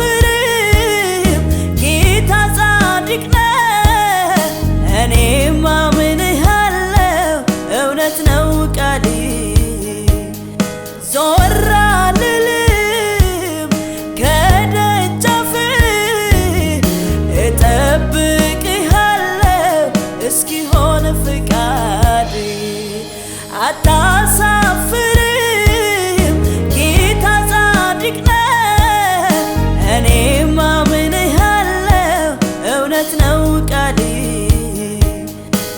አታሳፍርም ጌታ ጻድቅ ነህ እኔም አምንሃለሁ እውነት ነው ቃልህ ዞር አልልም ከደጃፍህ እጠብቅሃለሁ እስኪሆን ፍቃድህ አታሳፍርም ጌታ ጻድቅ ነህ እኔም አምንሃለሁ እውነት ነው ቃልህ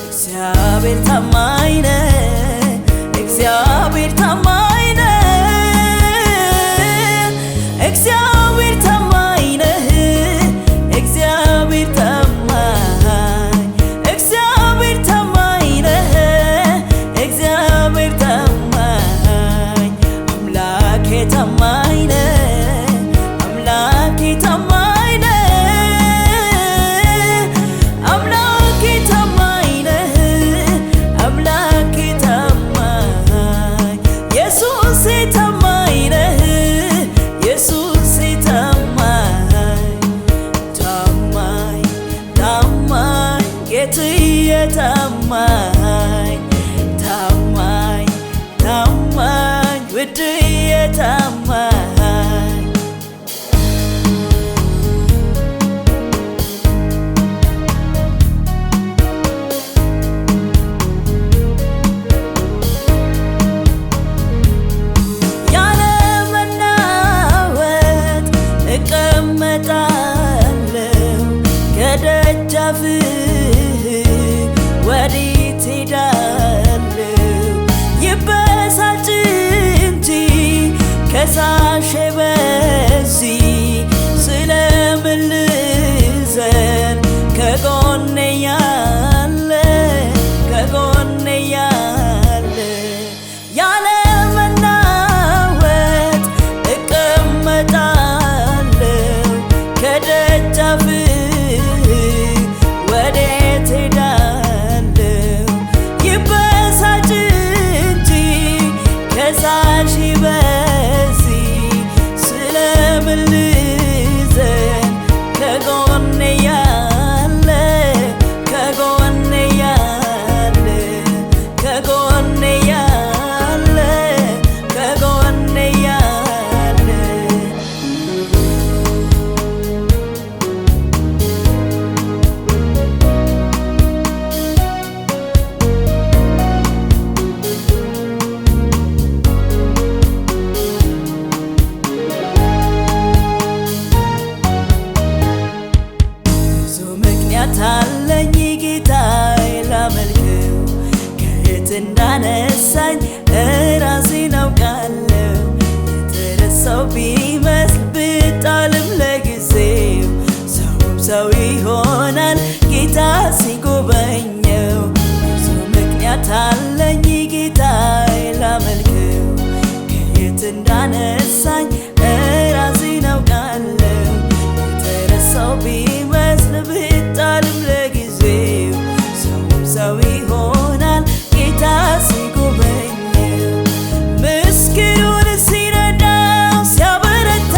እግዚአብሔር ታማኝ ነህ እግዚአብሔር ታማኝ ነህ እግዚአብሔር ታማኝ ነህ እግዚአብሔር ታማኝ እግዚአብሔር ታማኝ ነህ እግዚአብሔር ታማኝ አምላኬ ታማኝ ነህ አምላኬ ታማኝ ነህ አምላኬ ታማኝ ነህ አምላኬ ታማኝ ኢየሱሴ ታማኝ ነህ ኢየሱሴ ታማኝ ታማኝ ታማኝ ጌትዬ ታማኝ ታማኝ ታማኝ ውድዬ ታማኝ ያለ መናወጥ እቀመጣለሁ ከደጃፍህ ወዴት ሄዳለሁ ይበሳጭ እንጂ ከሳሼ በዚህ ስለምን ልዘን ከጎኔ ያለ ከጎኔ ያለ ያለ መናወጥ እቀመጣለሁ ከደጃፍህ ወዴት ሄዳለሁ ይበሳጭ እንጂ ከሳሽ በዚህ ስለምን ልዘን ከጎኔ ያለ ከጎኔ ያለ ከጎኔ ያለ ከጎኔ ያለ ብዙ ምክንያት አለኝ ጌታዬ ላመልከው ከየት እንዳነሳኝ እራሴን አውቃለሁ የተረሳው ቢመስል ብጣልም ለጊዜው ሰውም ሰው ይሆናል ጌታ ሲጎበኘው ብዙ ምክንያት አለኝ ጌታዬ ላመልከው ከየት እንዳነሳኝ እራሴን አውቃለሁ የተረሳው ቢመስል ብጣልም ለጊዜው ሰውም ሰው ይሆናል ጌታ ሲጎበኘው ምስኪኑን ሲረዳው ሲያበረታ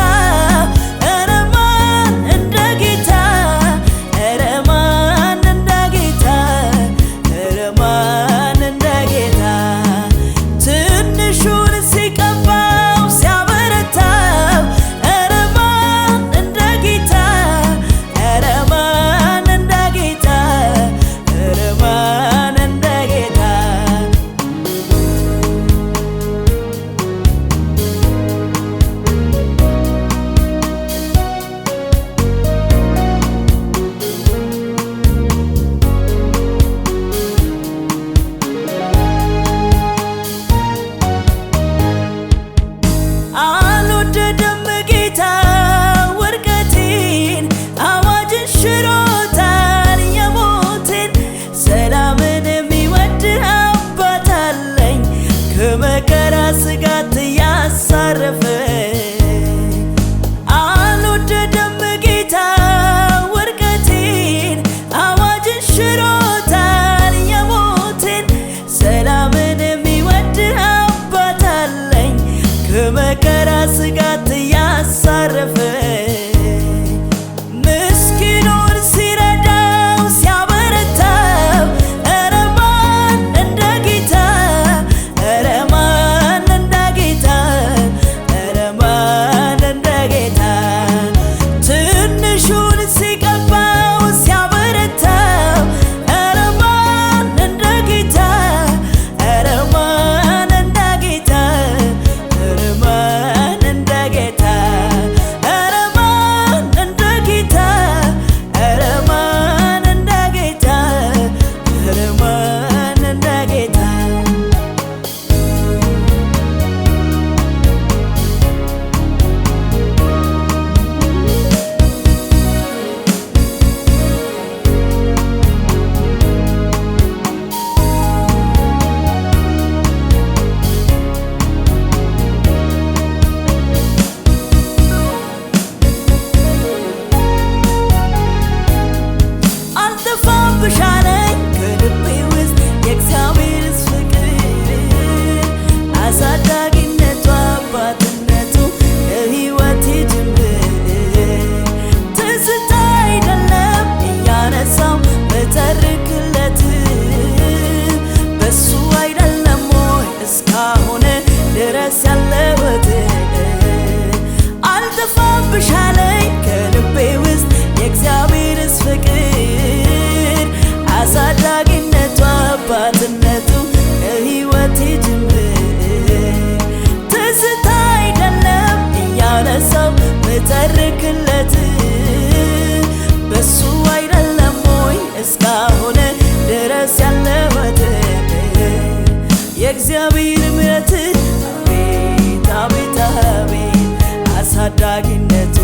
ታዳጊነቱ